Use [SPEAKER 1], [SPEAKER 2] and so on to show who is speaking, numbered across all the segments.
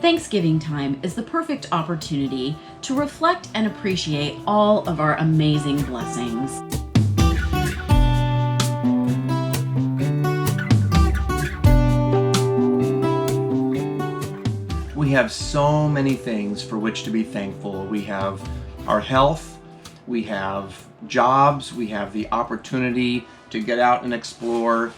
[SPEAKER 1] Thanksgiving time is the perfect opportunity to reflect and appreciate all of our amazing blessings.
[SPEAKER 2] We have so many things for which to be thankful. We have our health, we have jobs, we have the opportunity to get out and explore,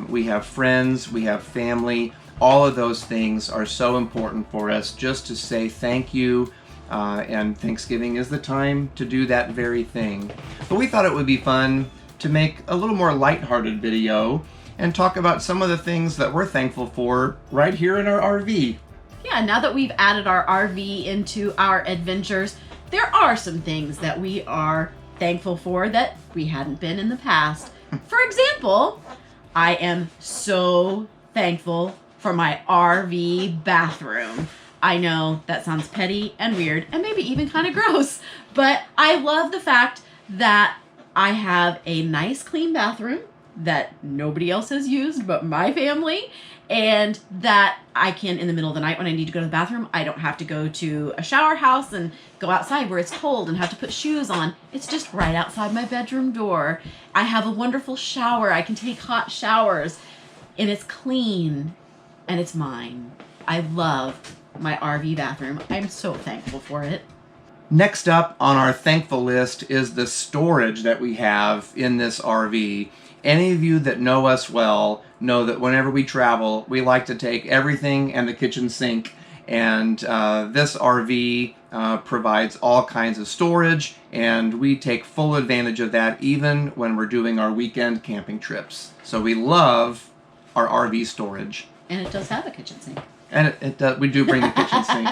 [SPEAKER 2] we have friends, we have family. All of those things are so important for us just to say thank you, and Thanksgiving is the time to do that very thing. But we thought it would be fun to make a little more lighthearted video and talk about some of the things that we're thankful for right here in our RV.
[SPEAKER 1] Yeah, now that we've added our RV into our adventures, there are some things that we are thankful for that we hadn't been in the past. For example, I am so thankful for my RV bathroom. I know that sounds petty and weird and maybe even kind of gross, but I love the fact that I have a nice clean bathroom that nobody else has used but my family, and that I can, in the middle of the night when I need to go to the bathroom, I don't have to go to a shower house and go outside where it's cold and have to put shoes on. It's just right outside my bedroom door. I have a wonderful shower. I can take hot showers, and it's clean, and it's mine. I love my RV bathroom. I'm so thankful for it.
[SPEAKER 2] Next up on our thankful list is the storage that we have in this RV. Any of you that know us well know that whenever we travel, we like to take everything and the kitchen sink, and this RV provides all kinds of storage, and we take full advantage of that even when we're doing our weekend camping trips. So we love our RV storage.
[SPEAKER 1] And it does have a kitchen sink.
[SPEAKER 2] And it does, we do bring the kitchen sink.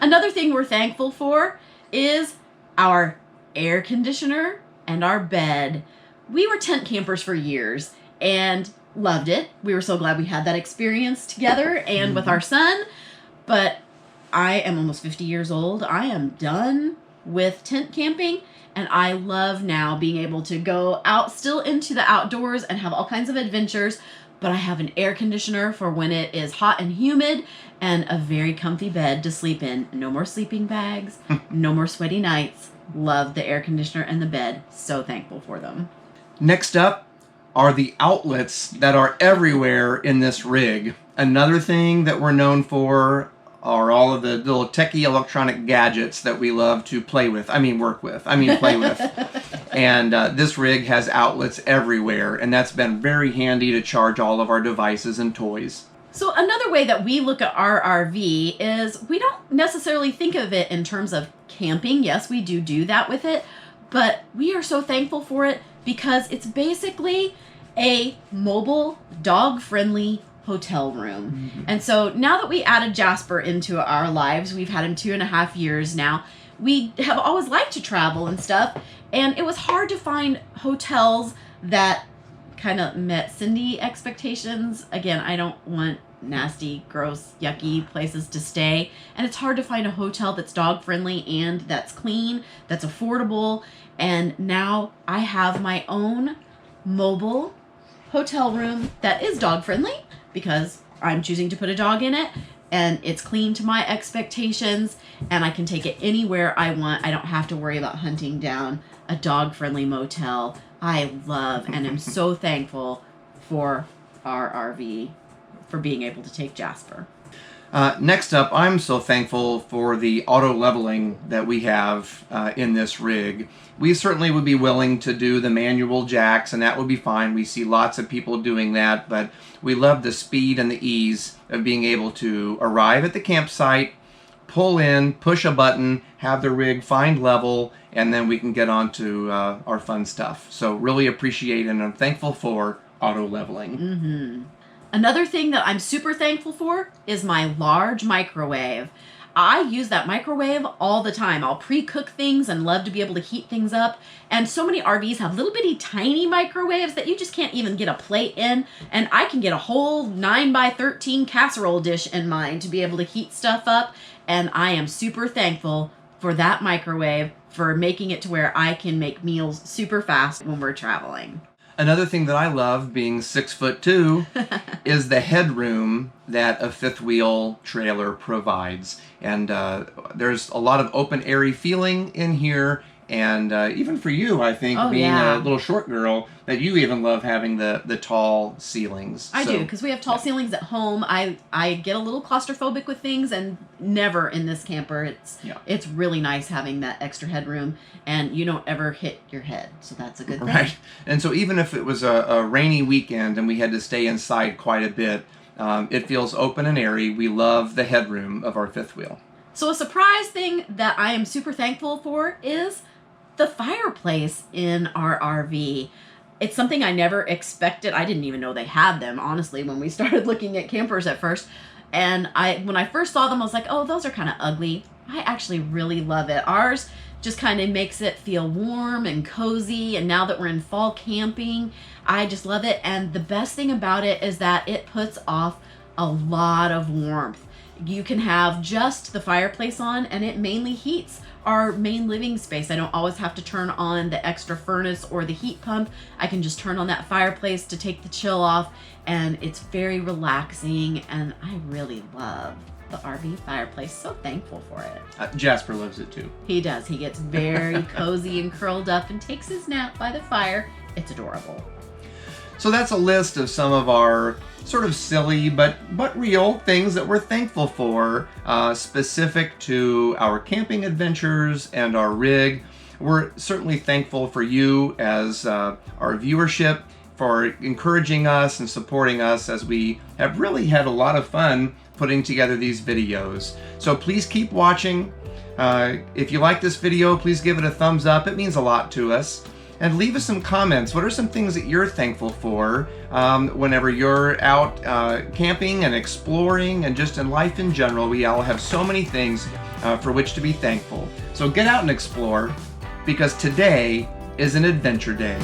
[SPEAKER 1] Another thing we're thankful for is our air conditioner and our bed. We were tent campers for years and loved it. We were so glad we had that experience together and with our son. But I am almost 50 years old. I am done with tent camping, and I love now being able to go out still into the outdoors and have all kinds of adventures. But I have an air conditioner for when it is hot and humid, and a very comfy bed to sleep in. No more sleeping bags, no more sweaty nights. Love the air conditioner and the bed. So thankful for them.
[SPEAKER 2] Next up are the outlets that are everywhere in this rig. Another thing that we're known for are all of the little techie electronic gadgets that we love to play with. Play with. And this rig has outlets everywhere, and that's been very handy to charge all of our devices and toys.
[SPEAKER 1] So another way that we look at our RV is we don't necessarily think of it in terms of camping. Yes, we do that with it, but we are so thankful for it because it's basically a mobile, dog-friendly hotel room. Mm-hmm. And so now that we added Jasper into our lives, we've had him 2.5 years now, we have always liked to travel and stuff, and it was hard to find hotels that kind of met Cindy expectations. Again, I don't want nasty, gross, yucky places to stay, and it's hard to find a hotel that's dog-friendly and that's clean, that's affordable, and now I have my own mobile hotel room that is dog-friendly because I'm choosing to put a dog in it, and it's clean to my expectations, and I can take it anywhere I want. I don't have to worry about hunting down a dog-friendly motel. I love and am so thankful for our RV for being able to take Jasper.
[SPEAKER 2] Next up, I'm so thankful for the auto leveling that we have in this rig. We certainly would be willing to do the manual jacks, and that would be fine. We see lots of people doing that, but we love the speed and the ease of being able to arrive at the campsite, pull in, push a button, have the rig find level, and then we can get on to our fun stuff. So really appreciate and I'm thankful for auto leveling.
[SPEAKER 1] Mm-hmm. Another thing that I'm super thankful for is my large microwave. I use that microwave all the time. I'll pre-cook things and love to be able to heat things up. And so many RVs have little bitty tiny microwaves that you just can't even get a plate in. And I can get a whole 9x13 casserole dish in mine to be able to heat stuff up. And I am super thankful for that microwave for making it to where I can make meals super fast when we're traveling.
[SPEAKER 2] Another thing that I love, being 6'2", is the headroom that a fifth wheel trailer provides. And there's a lot of open, airy feeling in here. And even for you, I think, being a little short girl, that you even love having the tall ceilings.
[SPEAKER 1] I do, because we have tall ceilings at home. I get a little claustrophobic with things, and never in this camper. It's really nice having that extra headroom, and you don't ever hit your head, so that's a good thing.
[SPEAKER 2] Right. And so even if it was a rainy weekend and we had to stay inside quite a bit, it feels open and airy. We love the headroom of our fifth wheel.
[SPEAKER 1] So a surprise thing that I am super thankful for is the fireplace in our RV. It's something I never expected. I didn't even know they had them, honestly, when we started looking at campers at first. And when I first saw them, I was like, oh, those are kind of ugly. I actually really love it. Ours just kind of makes it feel warm and cozy. And now that we're in fall camping, I just love it. And the best thing about it is that it puts off a lot of warmth. You can have just the fireplace on, and it mainly heats our main living space. I don't always have to turn on the extra furnace or the heat pump. I can just turn on that fireplace to take the chill off, and it's very relaxing, and I really love the RV fireplace. So thankful for it.
[SPEAKER 2] Jasper loves it too.
[SPEAKER 1] He does. He gets very cozy and curled up and takes his nap by the fire. It's adorable.
[SPEAKER 2] So that's a list of some of our sort of silly but real things that we're thankful for, specific to our camping adventures and our rig. We're certainly thankful for you as our viewership, for encouraging us and supporting us as we have really had a lot of fun putting together these videos. So please keep watching. If you like this video, please give it a thumbs up. It means a lot to us. And leave us some comments. What are some things that you're thankful for whenever you're out camping and exploring and just in life in general? We all have so many things for which to be thankful. So get out and explore, because today is an adventure day.